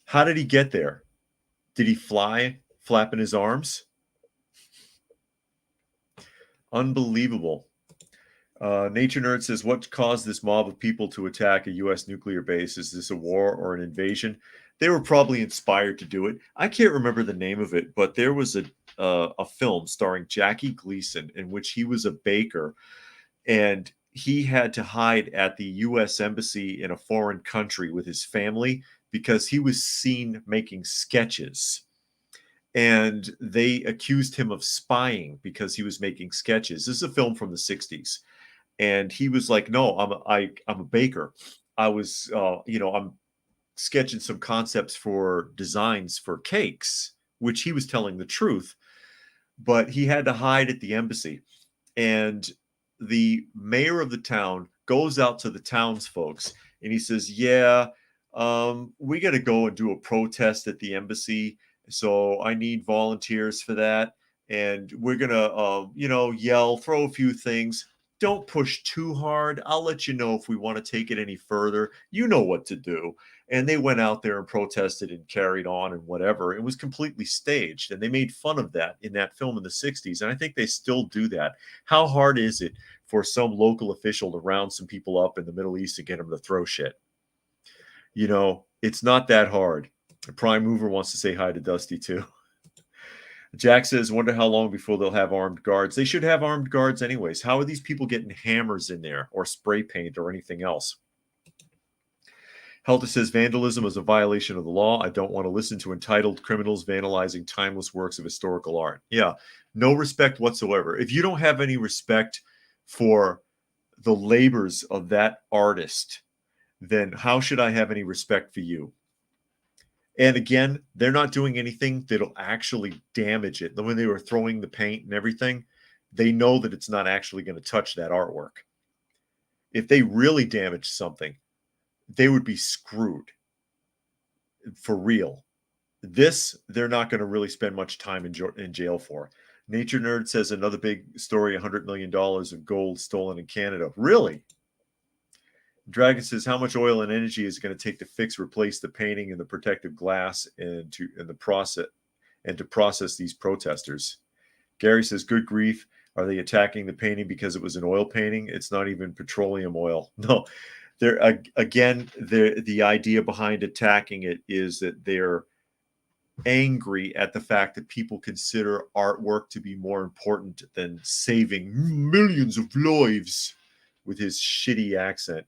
[SPEAKER 1] How did he get there? Did he fly, flapping his arms? Unbelievable. Nature Nerd says, what caused this mob of people to attack a U.S. nuclear base? Is this a war or an invasion? They were probably inspired to do it. I can't remember the name of it, but there was a film starring Jackie Gleason in which he was a baker, and he had to hide at the U.S. Embassy in a foreign country with his family because he was seen making sketches. And they accused him of spying because he was making sketches. This is a film from the 60s. And he was like, no, I'm a baker. I was, I'm sketching some concepts for designs for cakes, which he was telling the truth. But he had to hide at the embassy. And the mayor of the town goes out to the townsfolk and he says, yeah, We got to go and do a protest at the embassy. So I need volunteers for that. And we're going to, yell, throw a few things. Don't push too hard. I'll let you know if we want to take it any further. You know what to do. And they went out there and protested and carried on and whatever. It was completely staged. And they made fun of that in that film in the 60s. And I think they still do that. How hard is it for some local official to round some people up in the Middle East and get them to throw shit? It's not that hard. Prime Mover wants to say hi to Dusty too. Jack says, wonder how long before they'll have armed guards. They should have armed guards anyways. How are these people getting hammers in there or spray paint or anything else? Helter says, vandalism is a violation of the law. I don't want to listen to entitled criminals vandalizing timeless works of historical art. Yeah, no respect whatsoever. If you don't have any respect for the labors of that artist, then how should I have any respect for you? And again, they're not doing anything that'll actually damage it. When they were throwing the paint and everything, they know that it's not actually going to touch that artwork. If they really damaged something, they would be screwed for real. This, they're not going to really spend much time in jail for. Nature Nerd says another big story, $100 million of gold stolen in Canada. Really? Dragon says, how much oil and energy is it going to take to fix, replace the painting and the protective glass and to process these protesters? Gary says, good grief. Are they attacking the painting because it was an oil painting? It's not even petroleum oil. No, the idea behind attacking it is that they're angry at the fact that people consider artwork to be more important than saving millions of lives with his shitty accent.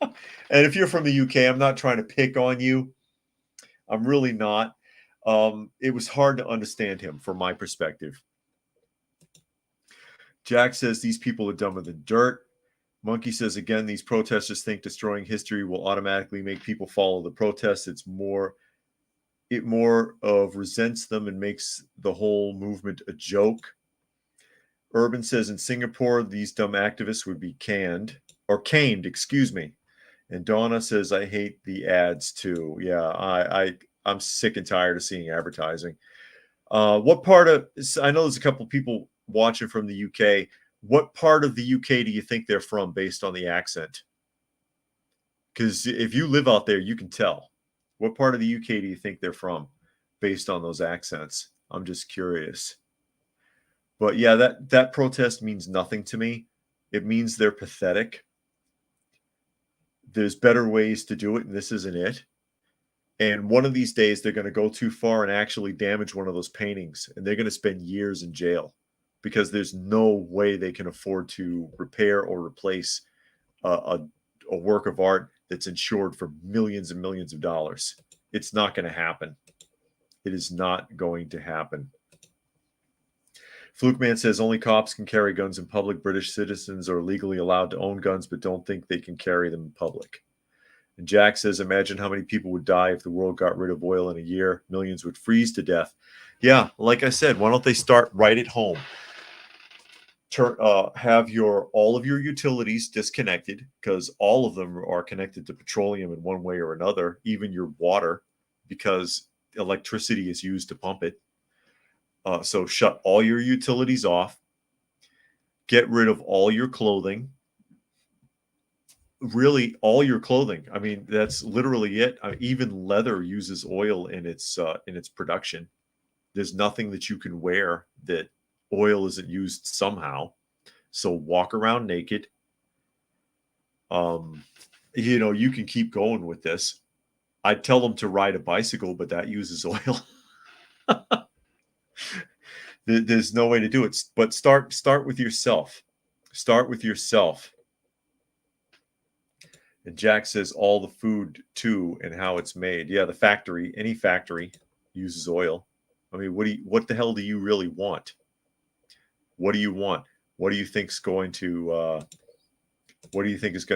[SPEAKER 1] And if you're from the UK, I'm not trying to pick on you. I'm really not. It was hard to understand him from my perspective. Jack says these people are dumber than dirt. Monkey says, again, these protesters think destroying history will automatically make people follow the protests. It more of resents them and makes the whole movement a joke. Urban says in Singapore, these dumb activists would be caned. And Donna says, I hate the ads too. Yeah, I'm sick and tired of seeing advertising. I know there's a couple of people watching from the UK. What part of the UK do you think they're from based on the accent? Because if you live out there, you can tell. What part of the UK do you think they're from based on those accents? I'm just curious. But yeah, that protest means nothing to me. It means they're pathetic. There's better ways to do it, and this isn't it. And one of these days, they're going to go too far and actually damage one of those paintings, and they're going to spend years in jail because there's no way they can afford to repair or replace a work of art that's insured for millions and millions of dollars. It's not going to happen. It is not going to happen. Fluke Man says only cops can carry guns in public. British citizens are legally allowed to own guns, but don't think they can carry them in public. And Jack says, imagine how many people would die if the world got rid of oil in a year. Millions would freeze to death. Yeah, like I said, why don't they start right at home? Have all of your utilities disconnected, because all of them are connected to petroleum in one way or another, even your water, because electricity is used to pump it. So shut all your utilities off. Get rid of all your clothing. Really, all your clothing. I mean, that's literally it. Even leather uses oil in its production. There's nothing that you can wear that oil isn't used somehow. So walk around naked. You can keep going with this. I'd tell them to ride a bicycle, but that uses oil. There's no way to do it. But start with yourself. Start with yourself. And Jack says all the food too and how it's made. Yeah, any factory uses oil. I mean, what the hell do you really want? What do you want? What do you think is going to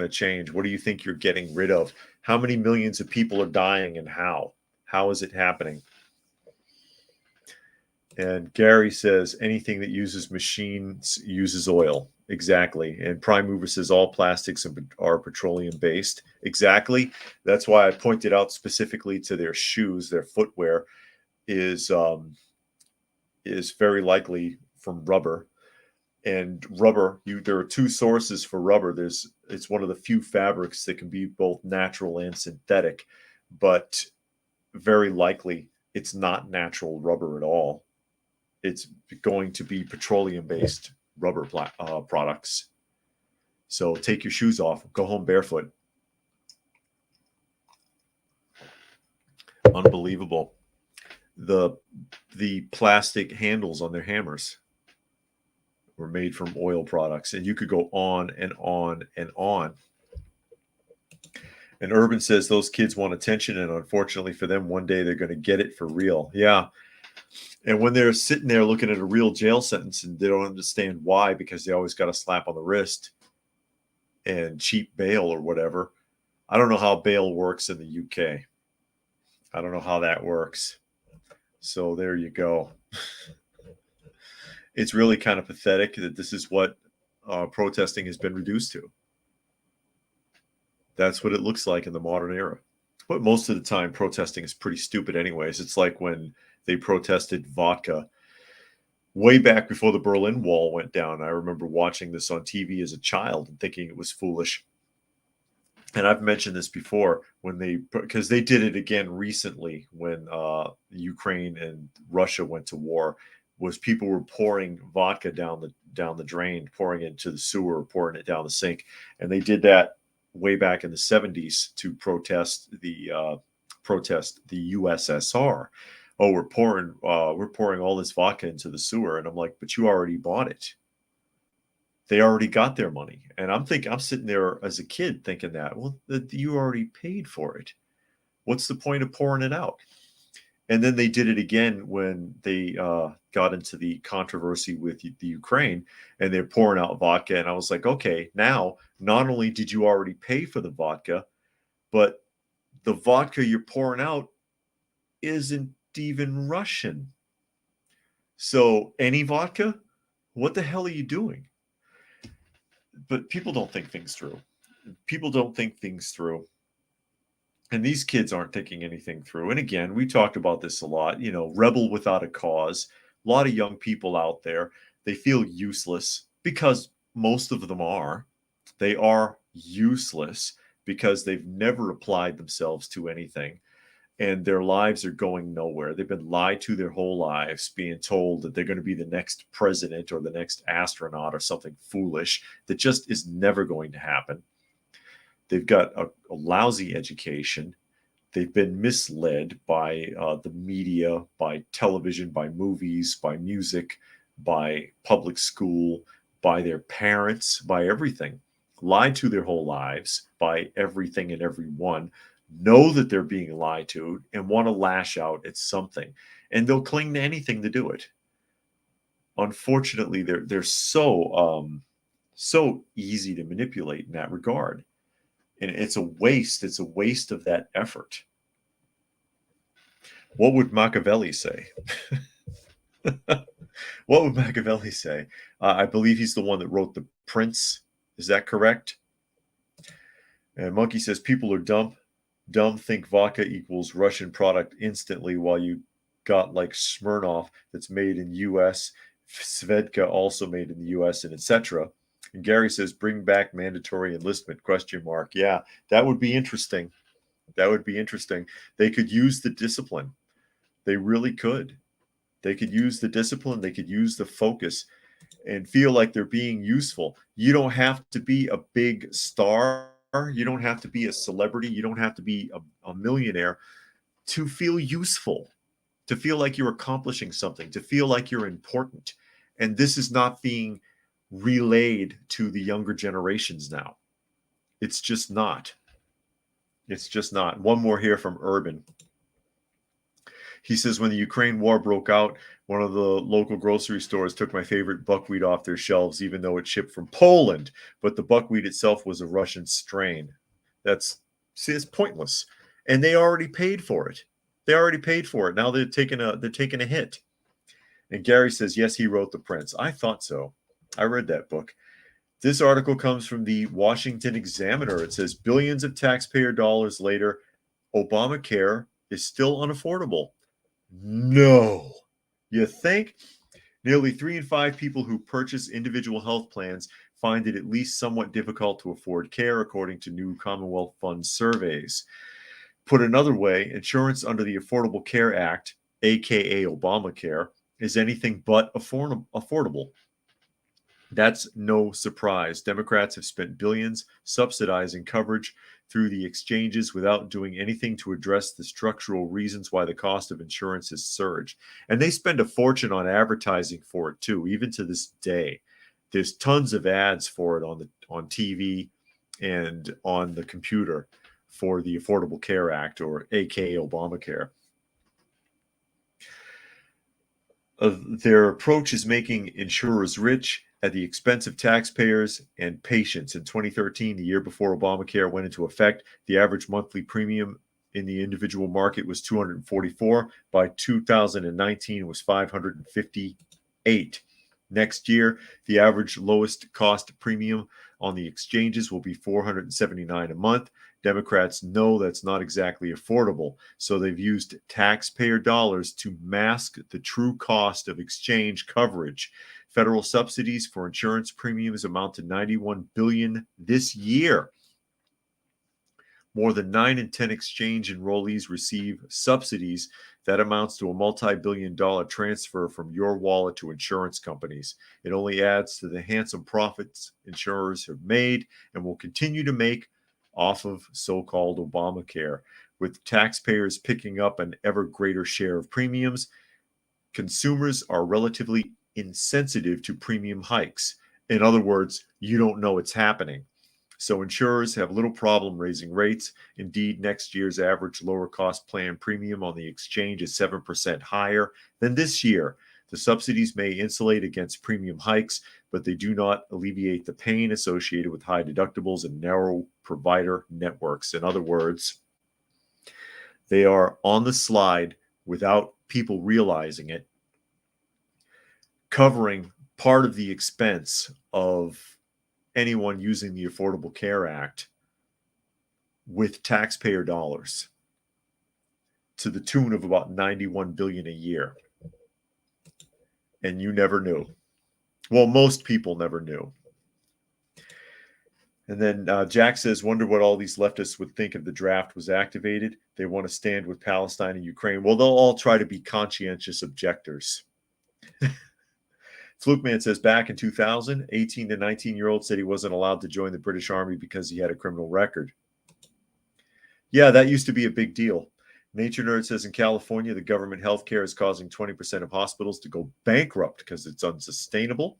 [SPEAKER 1] change? What do you think you're getting rid of? How many millions of people are dying and how? How is it happening? And Gary says anything that uses machines uses oil. Exactly. And Prime Mover says all plastics are petroleum based. Exactly. That's why I pointed out specifically to their shoes, their footwear is very likely from rubber. And rubber, there are two sources for rubber. It's one of the few fabrics that can be both natural and synthetic, but very likely it's not natural rubber at all. It's going to be petroleum-based rubber products. So take your shoes off, go home barefoot. Unbelievable. The plastic handles on their hammers were made from oil products, and you could go on and on and on. And Urban says those kids want attention, and unfortunately for them, one day they're going to get it for real. Yeah. And when they're sitting there looking at a real jail sentence and they don't understand why, because they always got a slap on the wrist and cheap bail or whatever. I don't know how bail works in the UK. I don't know how that works. So there you go. It's really kind of pathetic that this is what protesting has been reduced to. That's what it looks like in the modern era. But most of the time, protesting is pretty stupid anyways. It's like when they protested vodka way back before the Berlin Wall went down. I remember watching this on TV as a child and thinking it was foolish. And I've mentioned this before because they did it again recently when Ukraine and Russia went to war. Was people were pouring vodka down the drain, pouring it into the sewer, pouring it down the sink, and they did that way back in the 70s to protest the USSR. Oh, we're pouring all this vodka into the sewer, and I'm like, but you already bought it. They already got their money, and I'm sitting there as a kid thinking that, well, you already paid for it. What's the point of pouring it out? And then they did it again when they got into the controversy with the Ukraine, and they're pouring out vodka. And I was like, okay, now not only did you already pay for the vodka, but the vodka you're pouring out isn't even Russian. So any vodka? What the hell are you doing? But people don't think things through. People don't think things through. And these kids aren't thinking anything through. And again, we talked about this a lot, rebel without a cause. A lot of young people out there, they feel useless because most of them are. They are useless because they've never applied themselves to anything. And their lives are going nowhere. They've been lied to their whole lives, being told that they're going to be the next president or the next astronaut or something foolish that just is never going to happen. They've got a lousy education. They've been misled by the media, by television, by movies, by music, by public school, by their parents, by everything. Lied to their whole lives by everything and everyone. Know that they're being lied to and want to lash out at something. And they'll cling to anything to do it. Unfortunately, they're so easy to manipulate in that regard. And it's a waste. It's a waste of that effort. What would Machiavelli say? What would Machiavelli say? I believe he's the one that wrote The Prince. Is that correct? And Monkey says people are dumb. Dumb think vodka equals Russian product instantly, while you got like Smirnoff that's made in U.S., Svedka also made in the U.S., and etc. And Gary says, bring back mandatory enlistment, ? Yeah, that would be interesting. That would be interesting. They could use the discipline. They really could. They could use the discipline. They could use the focus and feel like they're being useful. You don't have to be a big star. You don't have to be a celebrity. You don't have to be a millionaire to feel useful, to feel like you're accomplishing something, to feel like you're important. And this is not being relayed to the younger generations now. It's just not. It's just not. One more here from Urban. He says, when the Ukraine war broke out, one of the local grocery stores took my favorite buckwheat off their shelves, even though it shipped from Poland. But the buckwheat itself was a Russian strain. It's pointless. And they already paid for it. They already paid for it. Now they're taking a hit. And Gary says, yes, he wrote The Prince. I thought so. I read that book. This article comes from the Washington Examiner. It says, billions of taxpayer dollars later, Obamacare is still unaffordable. No. You think? Nearly 3 in 5 people who purchase individual health plans find it at least somewhat difficult to afford care, according to new Commonwealth Fund surveys. Put another way, insurance under the Affordable Care Act, aka Obamacare, is anything but affordable. That's no surprise. Democrats have spent billions subsidizing coverage through the exchanges without doing anything to address the structural reasons why the cost of insurance has surged. And they spend a fortune on advertising for it too, even to this day. There's tons of ads for it on TV and on the computer for the Affordable Care Act, or aka Obamacare. Their approach is making insurers rich at the expense of taxpayers and patients. In 2013, the year before Obamacare went into effect, the average monthly premium in the individual market was $244. By 2019, it was $558. Next year, the average lowest cost premium on the exchanges will be $479 a month. Democrats know that's not exactly affordable, so they've used taxpayer dollars to mask the true cost of exchange coverage. Federal subsidies for insurance premiums amount to $91 billion this year. More than 9 in 10 exchange enrollees receive subsidies. That amounts to a multi-billion-dollar transfer from your wallet to insurance companies. It only adds to the handsome profits insurers have made and will continue to make off of so-called Obamacare. With taxpayers picking up an ever greater share of premiums, consumers are relatively insensitive to premium hikes. In other words, you don't know it's happening. So insurers have little problem raising rates. Indeed, next year's average lower cost plan premium on the exchange is 7% higher than this year. The subsidies may insulate against premium hikes, but they do not alleviate the pain associated with high deductibles and narrow provider networks. In other words, they are on the slide without people realizing it, covering part of the expense of anyone using the Affordable Care Act with taxpayer dollars to the tune of about $91 billion a year. And you never knew. Well, most people never knew. And then Jack says, wonder what all these leftists would think if the draft was activated. They want to stand with Palestine and Ukraine. Well, they'll all try to be conscientious objectors. Flukeman says, back in 2000, 18 to 19-year-olds said he wasn't allowed to join the British Army because he had a criminal record. Yeah, that used to be a big deal. Nature Nerd says, in California, the government health care is causing 20% of hospitals to go bankrupt because it's unsustainable.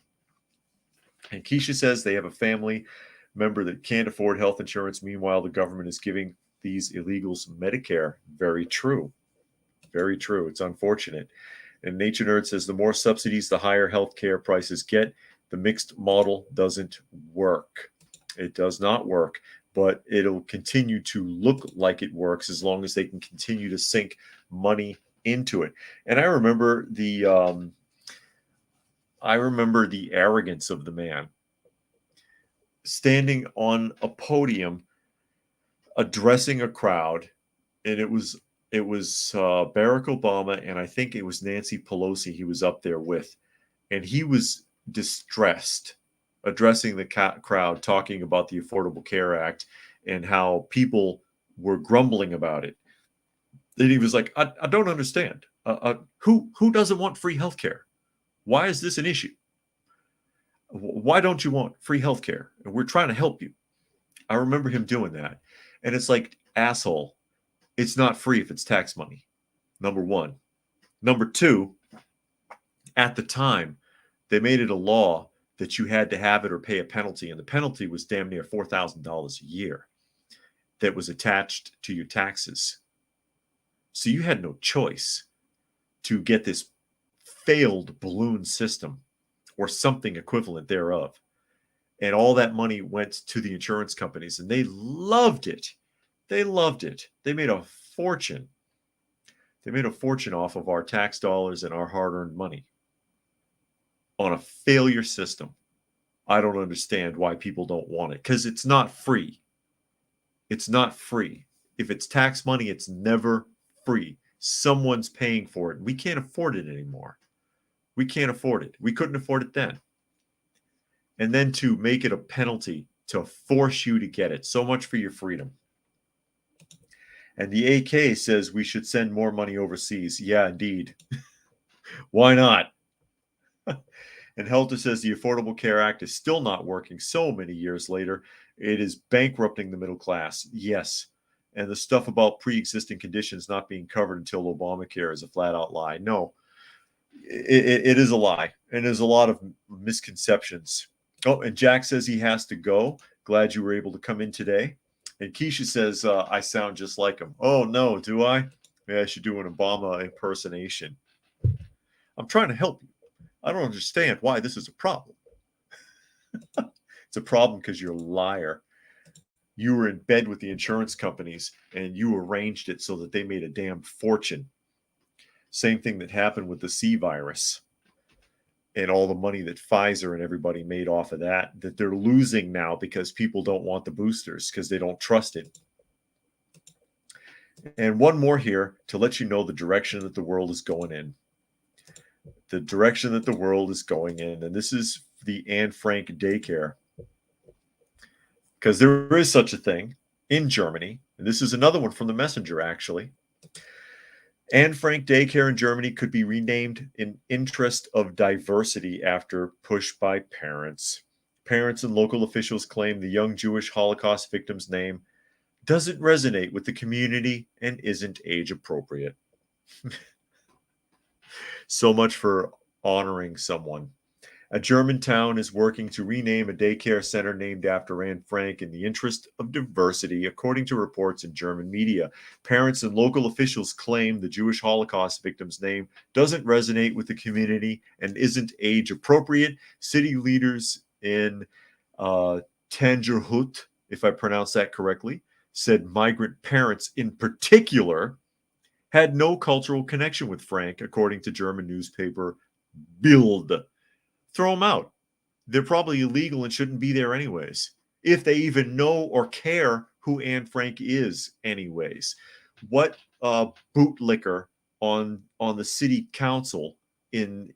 [SPEAKER 1] And Keisha says they have a family member that can't afford health insurance. Meanwhile, the government is giving these illegals Medicare. Very true. Very true. It's unfortunate. And Nature Nerd says the more subsidies, the higher healthcare prices get. The mixed model doesn't work. It does not work, but it'll continue to look like it works as long as they can continue to sink money into it. And I remember the arrogance of the man standing on a podium addressing a crowd, and it was Barack Obama, and I think it was Nancy Pelosi he was up there with. And he was distressed, addressing the crowd, talking about the Affordable Care Act and how people were grumbling about it. And he was like, I don't understand. Who doesn't want free health care? Why is this an issue? Why don't you want free health care? And we're trying to help you. I remember him doing that. And it's like, asshole. It's not free if it's tax money, number one. Number two, at the time, they made it a law that you had to have it or pay a penalty, and the penalty was damn near $4,000 a year that was attached to your taxes. So you had no choice to get this failed balloon system or something equivalent thereof. And all that money went to the insurance companies, and they loved it. They loved it. They made a fortune. They made a fortune off of our tax dollars and our hard-earned money. on a failure system. I don't understand why people don't want it, because it's not free. It's not free. If it's tax money, it's never free. Someone's paying for it. We can't afford it anymore. We can't afford it. We couldn't afford it then. And then to make it a penalty to force you to get it. So much for your freedom. And the AK says we should send more money overseas. Yeah, indeed. Why not? And Helter says the Affordable Care Act is still not working so many years later. It is bankrupting the middle class. Yes. And the stuff about pre-existing conditions not being covered until Obamacare is a flat-out lie. No, it is a lie. And there's a lot of misconceptions. Oh, and Jack says he has to go. Glad you were able to come in today. And Keisha says, I sound just like him. Oh, no, do I? Maybe I should do an Obama impersonation. I'm trying to help you. I don't understand why this is a problem. It's a problem because you're a liar. You were in bed with the insurance companies and you arranged it so that they made a damn fortune. Same thing that happened with the C virus and all the money that Pfizer and everybody made off of that they're losing now because people don't want the boosters because they don't trust it. And one more here to let you know the direction that the world is going in. The direction that the world is going in. And this is the Anne Frank daycare. Because there is such a thing in Germany. And this is another one from the Messenger, actually. Anne Frank daycare in Germany could be renamed in interest of diversity after push by parents. Parents and local officials claim the young Jewish Holocaust victim's name doesn't resonate with the community and isn't age appropriate. So much for honoring someone. A German town is working to rename a daycare center named after Anne Frank in the interest of diversity, according to reports in German media. Parents and local officials claim the Jewish Holocaust victim's name doesn't resonate with the community and isn't age appropriate. City leaders in Tangerhut, if I pronounce that correctly, said migrant parents in particular had no cultural connection with Frank, according to German newspaper Bild. Throw them out. They're probably illegal and shouldn't be there anyways, if they even know or care who Anne Frank is anyways. What bootlicker on the city council in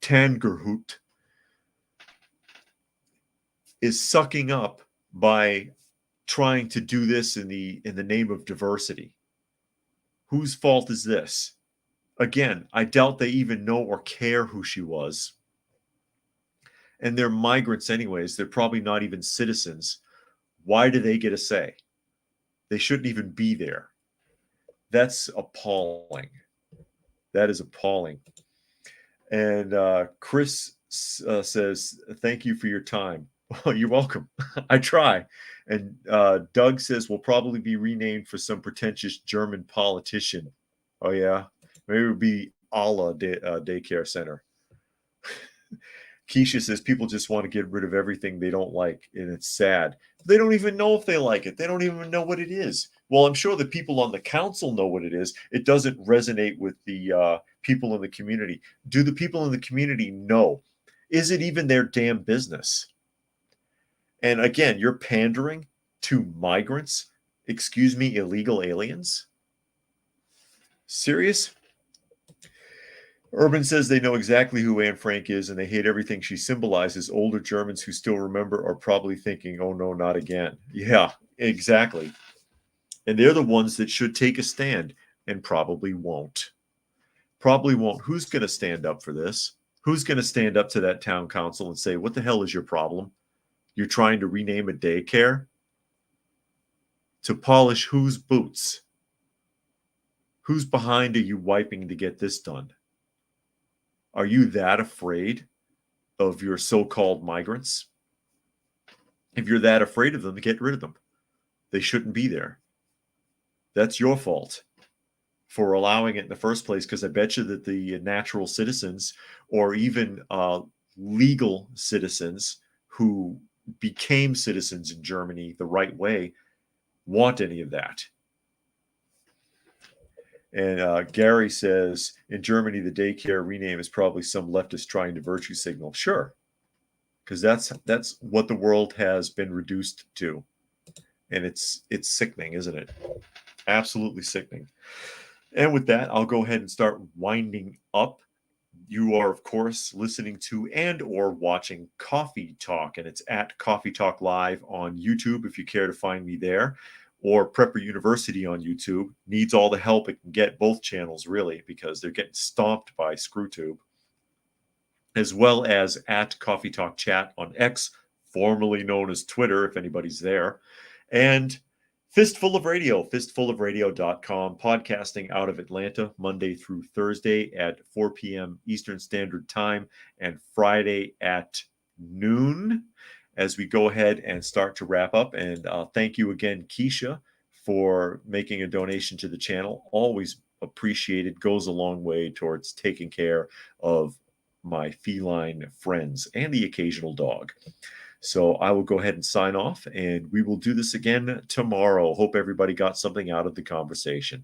[SPEAKER 1] Tangerhut is sucking up by trying to do this in the name of diversity? Whose fault is this? Again, I doubt they even know or care who she was. And they're migrants anyways. They're probably not even citizens. Why do they get a say? They shouldn't even be there. That's appalling. That is appalling. And Chris says, thank you for your time. Oh, you're welcome. I try. And Doug says, we'll probably be renamed for some pretentious German politician. Oh, yeah. Maybe it would be Allah Daycare Center. Keisha says people just want to get rid of everything they don't like, and it's sad. They don't even know if they like it. They don't even know what it is. Well, I'm sure the people on the council know what it is. It doesn't resonate with the people in the community. Do the people in the community know? Is it even their damn business? And again, you're pandering to migrants, excuse me, illegal aliens? Serious? Urban says they know exactly who Anne Frank is and they hate everything she symbolizes. Older Germans who still remember are probably thinking, oh no, not again. Yeah, exactly. And they're the ones that should take a stand and probably won't. Probably won't. Who's going to stand up for this? Who's going to stand up to that town council and say, what the hell is your problem? You're trying to rename a daycare? To polish whose boots? Whose behind are you wiping to get this done? Are you that afraid of your so-called migrants? If you're that afraid of them, get rid of them. They shouldn't be there. That's your fault for allowing it in the first place, because I bet you that the natural citizens or even legal citizens who became citizens in Germany the right way want any of that. And Gary says, in Germany, the daycare rename is probably some leftist trying to virtue signal. Sure, because that's what the world has been reduced to, and it's sickening, isn't it? Absolutely sickening. And with that, I'll go ahead and start winding up. You are, of course, listening to and or watching Coffee Talk, and it's at Coffee Talk Live on YouTube if you care to find me there, or Prepper University on YouTube. Needs all the help it can get, both channels, really, because they're getting stomped by ScrewTube, as well as at Coffee Talk Chat on X, formerly known as Twitter, if anybody's there, and Fistful of Radio, fistfulofradio.com, podcasting out of Atlanta Monday through Thursday at 4 p.m. Eastern Standard Time and Friday at noon. As we go ahead and start to wrap up, and thank you again, Keisha, for making a donation to the channel. Always appreciated, goes a long way towards taking care of my feline friends and the occasional dog. So I will go ahead and sign off, and we will do this again tomorrow. Hope everybody got something out of the conversation.